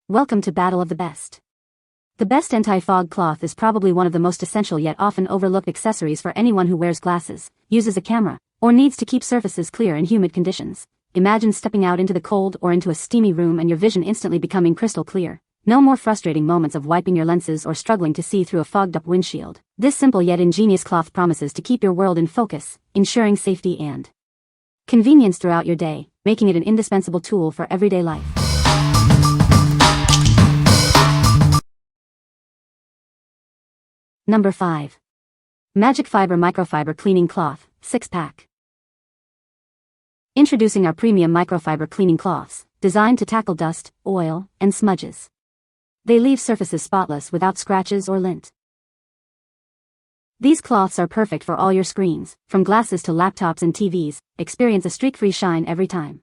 Welcome to Battle of the Best. The best anti-fog cloth is probably one of the most essential yet often overlooked accessories for anyone who wears glasses, uses a camera, or needs to keep surfaces clear in humid conditions. Imagine stepping out into the cold or into a steamy room and your vision instantly becoming crystal clear. No more frustrating moments of wiping your lenses or struggling to see through a fogged-up windshield. This simple yet ingenious cloth promises to keep your world in focus, ensuring safety and convenience throughout your day, making it an indispensable tool for everyday life. Number 5. MagicFiber Microfiber Cleaning Cloth, 6-pack. Introducing our premium microfiber cleaning cloths, designed to tackle dust, oil, and smudges. They leave surfaces spotless without scratches or lint. These cloths are perfect for all your screens, from glasses to laptops and TVs. Experience a streak-free shine every time.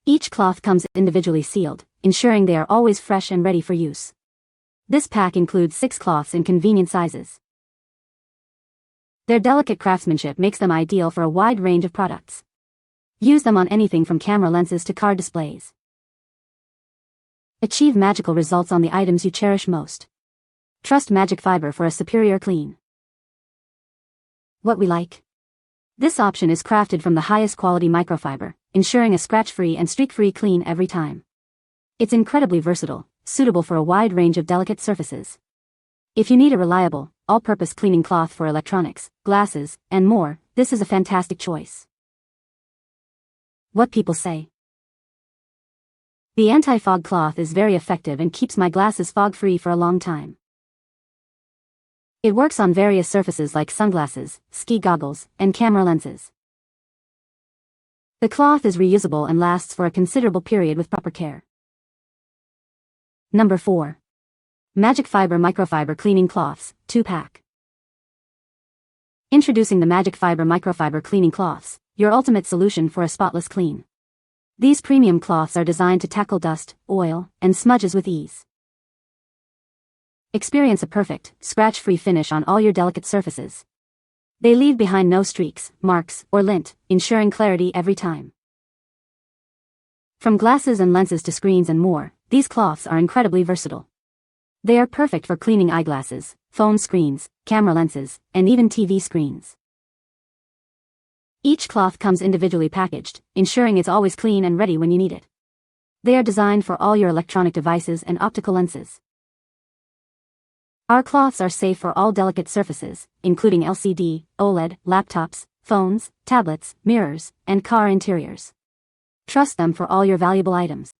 Each cloth comes individually sealed, ensuring they are always fresh and ready for use. This pack includes 6 cloths in convenient sizes. Their delicate craftsmanship makes them ideal for a wide range of products. Use them on anything from camera lenses to car displays. Achieve magical results on the items you cherish most. Trust MagicFiber for a superior clean. What we like. This option is crafted from the highest quality microfiber, ensuring a scratch-free and streak-free clean every time. It's incredibly versatile, suitable for a wide range of delicate surfaces. If you need a reliable, all-purpose cleaning cloth for electronics, glasses, and more, this is a fantastic choice. What people say. The anti-fog cloth is very effective and keeps my glasses fog-free for a long time. It works on various surfaces like sunglasses, ski goggles, and camera lenses. The cloth is reusable and lasts for a considerable period with proper care. Number 4. MagicFiber Microfiber Cleaning Cloths, 2-pack. Introducing the MagicFiber Microfiber Cleaning Cloths, your ultimate solution for a spotless clean. These premium cloths are designed to tackle dust, oil, and smudges with ease. Experience a perfect, scratch-free finish on all your delicate surfaces. They leave behind no streaks, marks, or lint, ensuring clarity every time. From glasses and lenses to screens and more, these cloths are incredibly versatile. They are perfect for cleaning eyeglasses, phone screens, camera lenses, and even TV screens. Each cloth comes individually packaged, ensuring it's always clean and ready when you need it. They are designed for all your electronic devices and optical lenses. Our cloths are safe for all delicate surfaces, including LCD, OLED, laptops, phones, tablets, mirrors, and car interiors. Trust them for all your valuable items.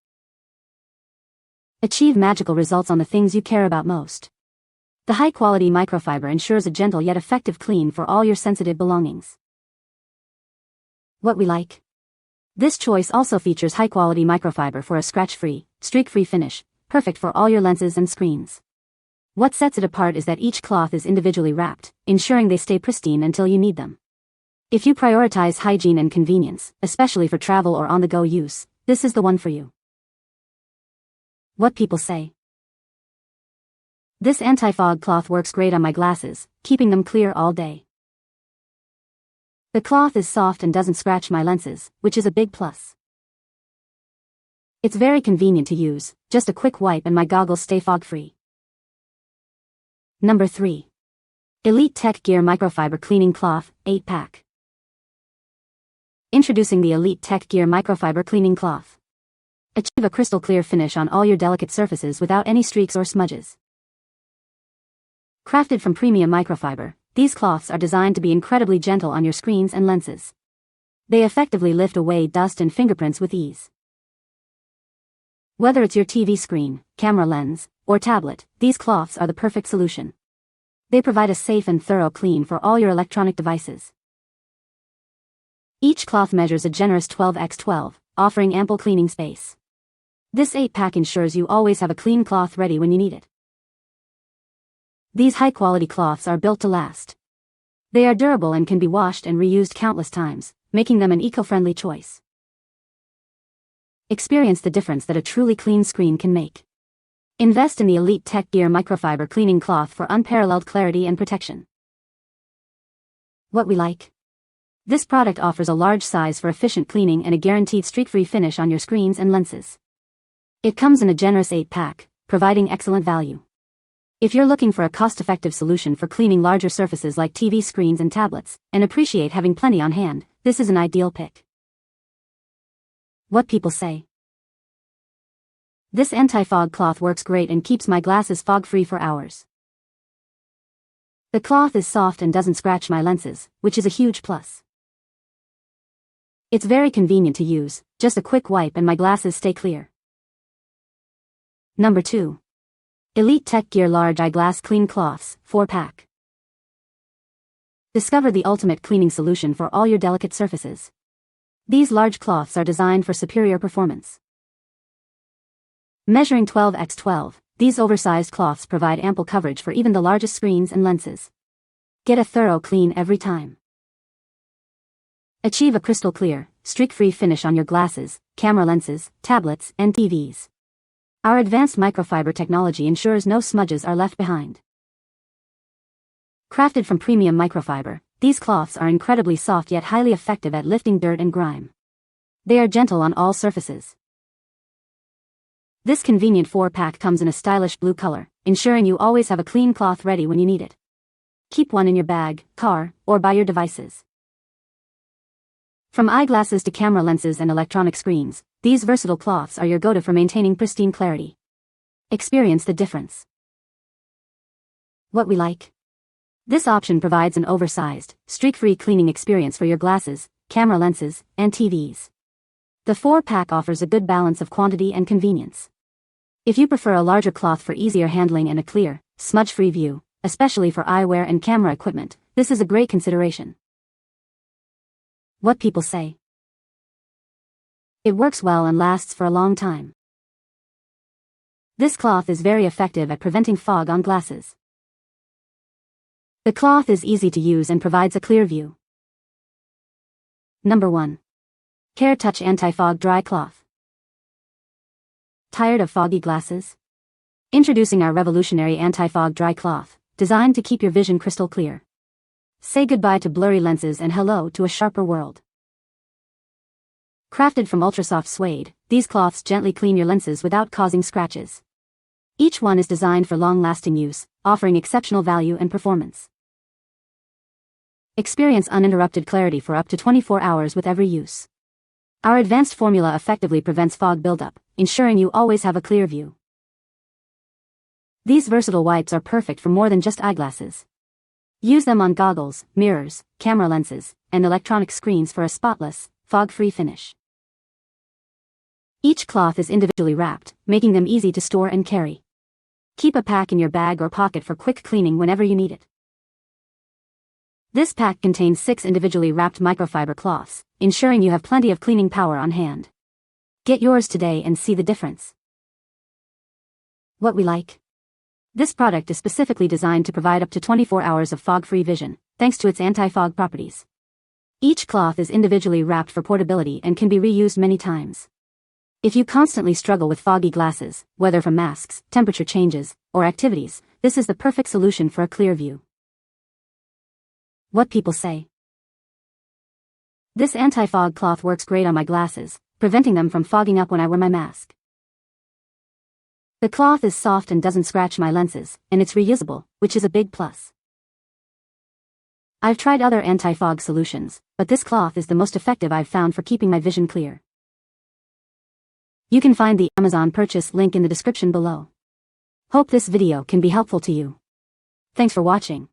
Achieve magical results on the things you care about most. The high-quality microfiber ensures a gentle yet effective clean for all your sensitive belongings. What we like. This choice also features high-quality microfiber for a scratch-free, streak-free finish, perfect for all your lenses and screens. What sets it apart is that each cloth is individually wrapped, ensuring they stay pristine until you need them. If you prioritize hygiene and convenience, especially for travel or on-the-go use, this is the one for you. What people say. This anti-fog cloth works great on my glasses, keeping them clear all day. The cloth is soft and doesn't scratch my lenses, which is a big plus. It's very convenient to use, just a quick wipe and my goggles stay fog-free. Number 3. Elite Tech Gear Microfiber Cleaning Cloth, 8-pack. Introducing the Elite Tech Gear Microfiber Cleaning Cloth. Achieve a crystal clear finish on all your delicate surfaces without any streaks or smudges. Crafted from premium microfiber, these cloths are designed to be incredibly gentle on your screens and lenses. They effectively lift away dust and fingerprints with ease. Whether it's your TV screen, camera lens, or tablet, these cloths are the perfect solution. They provide a safe and thorough clean for all your electronic devices. Each cloth measures a generous 12x12, offering ample cleaning space. This 8-pack ensures you always have a clean cloth ready when you need it. These high-quality cloths are built to last. They are durable and can be washed and reused countless times, making them an eco-friendly choice. Experience the difference that a truly clean screen can make. Invest in the Elite Tech Gear Microfiber Cleaning Cloth for unparalleled clarity and protection. What we like. This product offers a large size for efficient cleaning and a guaranteed streak-free finish on your screens and lenses. It comes in a generous 8-pack, providing excellent value. If you're looking for a cost-effective solution for cleaning larger surfaces like TV screens and tablets, and appreciate having plenty on hand, this is an ideal pick. What people say. This anti-fog cloth works great and keeps my glasses fog-free for hours. The cloth is soft and doesn't scratch my lenses, which is a huge plus. It's very convenient to use, just a quick wipe and my glasses stay clear. Number 2. Elite Tech Gear Large Eyeglass Clean Cloths, 4-pack. Discover the ultimate cleaning solution for all your delicate surfaces. These large cloths are designed for superior performance. Measuring 12x12, these oversized cloths provide ample coverage for even the largest screens and lenses. Get a thorough clean every time. Achieve a crystal clear, streak-free finish on your glasses, camera lenses, tablets, and TVs. Our advanced microfiber technology ensures no smudges are left behind. Crafted from premium microfiber, these cloths are incredibly soft yet highly effective at lifting dirt and grime. They are gentle on all surfaces. This convenient 4-pack comes in a stylish blue color, ensuring you always have a clean cloth ready when you need it. Keep one in your bag, car, or by your devices. From eyeglasses to camera lenses and electronic screens, these versatile cloths are your go-to for maintaining pristine clarity. Experience the difference. What we like. This option provides an oversized, streak-free cleaning experience for your glasses, camera lenses, and TVs. The 4-pack offers a good balance of quantity and convenience. If you prefer a larger cloth for easier handling and a clear, smudge-free view, especially for eyewear and camera equipment, this is a great consideration. What people say. It works well and lasts for a long time. This cloth is very effective at preventing fog on glasses. The cloth is easy to use and provides a clear view. Number 1. Care Touch Anti-Fog Dry Cloth. Tired of foggy glasses? Introducing our revolutionary anti-fog dry cloth, designed to keep your vision crystal clear. Say goodbye to blurry lenses and hello to a sharper world. Crafted from ultra-soft suede, these cloths gently clean your lenses without causing scratches. Each one is designed for long-lasting use, offering exceptional value and performance. Experience uninterrupted clarity for up to 24 hours with every use. Our advanced formula effectively prevents fog buildup, ensuring you always have a clear view. These versatile wipes are perfect for more than just eyeglasses. Use them on goggles, mirrors, camera lenses, and electronic screens for a spotless, fog-free finish. Each cloth is individually wrapped, making them easy to store and carry. Keep a pack in your bag or pocket for quick cleaning whenever you need it. This pack contains 6 individually wrapped microfiber cloths, ensuring you have plenty of cleaning power on hand. Get yours today and see the difference. What we like. This product is specifically designed to provide up to 24 hours of fog-free vision, thanks to its anti-fog properties. Each cloth is individually wrapped for portability and can be reused many times. If you constantly struggle with foggy glasses, whether from masks, temperature changes, or activities, this is the perfect solution for a clear view. What people say. This anti-fog cloth works great on my glasses, preventing them from fogging up when I wear my mask. The cloth is soft and doesn't scratch my lenses, and it's reusable, which is a big plus. I've tried other anti-fog solutions, but this cloth is the most effective I've found for keeping my vision clear. You can find the Amazon purchase link in the description below. Hope this video can be helpful to you. Thanks for watching.